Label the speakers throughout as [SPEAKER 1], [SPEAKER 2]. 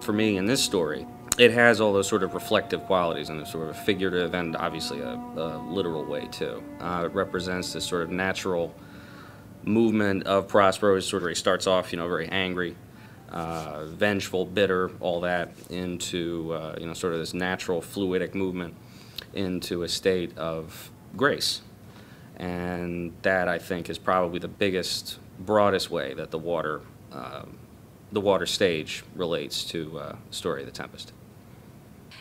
[SPEAKER 1] for me in this story, it has all those sort of reflective qualities in a sort of figurative and obviously a literal way too. It represents this sort of natural movement of Prospero. Sort of he starts off, very angry, vengeful, bitter, all that, into sort of this natural fluidic movement into a state of grace. And that, I think, is probably the biggest, broadest way that the water stage relates to the story of the Tempest.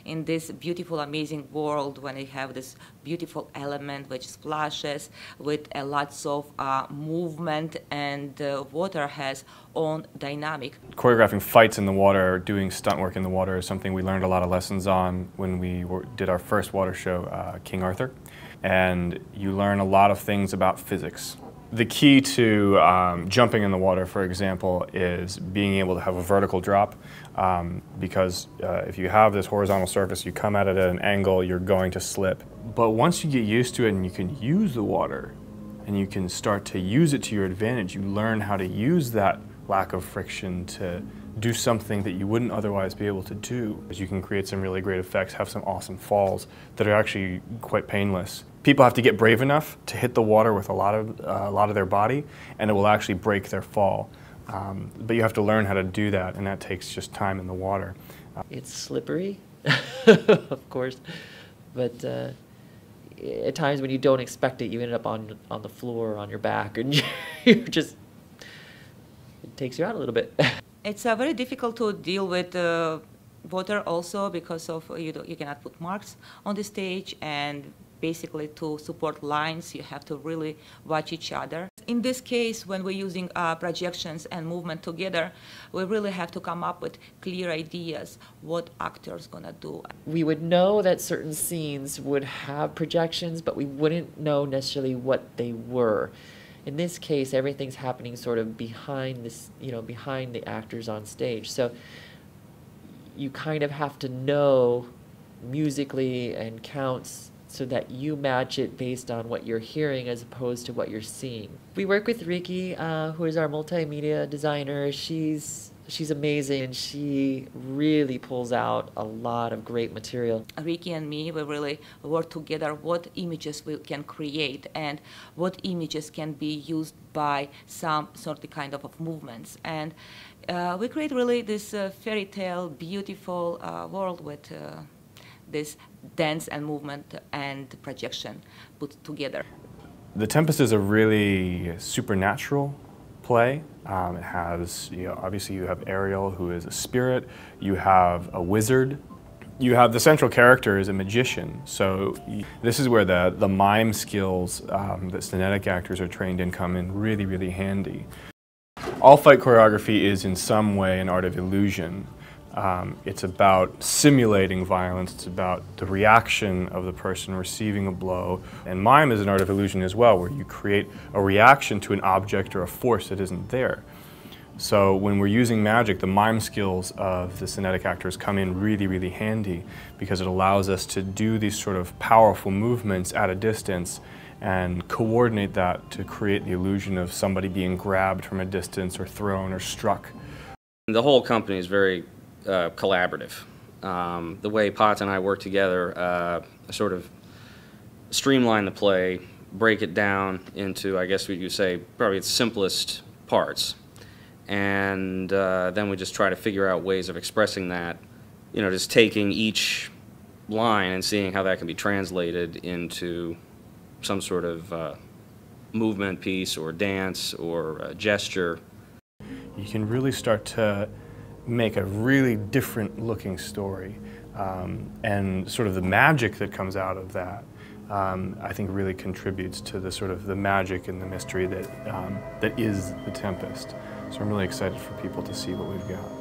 [SPEAKER 2] In this beautiful, amazing world, when you have this beautiful element which splashes with lots of movement, and water has own dynamic.
[SPEAKER 3] Choreographing fights in the water, doing stunt work in the water is something we learned a lot of lessons on when we did our first water show, King Arthur. And you learn a lot of things about physics. The key to jumping in the water, for example, is being able to have a vertical drop, because if you have this horizontal surface, you come at it at an angle, you're going to slip. But once you get used to it and you can use the water, and you can start to use it to your advantage, you learn how to use that lack of friction to do something that you wouldn't otherwise be able to do. You can create some really great effects, have some awesome falls that are actually quite painless. People have to get brave enough to hit the water with a lot of their body, and it will actually break their fall. But you have to learn how to do that, and that takes just time in the water.
[SPEAKER 4] It's slippery, of course, but at times when you don't expect it, you end up on the floor or on your back, and it takes you out a little bit.
[SPEAKER 2] It's very difficult to deal with water also because of you cannot put marks on the stage, and basically to support lines you have to really watch each other. In this case, when we're using projections and movement together, we really have to come up with clear ideas what actor's gonna do.
[SPEAKER 4] We would know that certain scenes would have projections, but we wouldn't know necessarily what they were. In this case, everything's happening sort of behind this, behind the actors on stage. So you kind of have to know musically and counts so that you match it based on what you're hearing as opposed to what you're seeing. We work with Riki, who is our multimedia designer. She's amazing, and she really pulls out a lot of great material.
[SPEAKER 2] Riki and me, we really work together what images we can create and what images can be used by some sort of kind of movements. And we create really this fairy tale, beautiful world with this dance and movement and projection put together.
[SPEAKER 3] The Tempest is a really supernatural play. It has, obviously you have Ariel, who is a spirit, you have a wizard, you have the central character is a magician. So this is where the mime skills that Synetic actors are trained in come in really, really handy. All fight choreography is in some way an art of illusion. It's about simulating violence, it's about the reaction of the person receiving a blow. And mime is an art of illusion as well, where you create a reaction to an object or a force that isn't there. So when we're using magic, the mime skills of the Synetic actors come in really, really handy, because it allows us to do these sort of powerful movements at a distance and coordinate that to create the illusion of somebody being grabbed from a distance or thrown or struck.
[SPEAKER 1] The whole company is very collaborative. The way Pat and I work together, sort of streamline the play, break it down into, I guess what you say, probably its simplest parts. And then we just try to figure out ways of expressing that, just taking each line and seeing how that can be translated into some sort of movement piece or dance or gesture.
[SPEAKER 3] You can really start to make a really different looking story, and sort of the magic that comes out of that I think really contributes to the sort of the magic and the mystery that is the Tempest. So I'm really excited for people to see what we've got.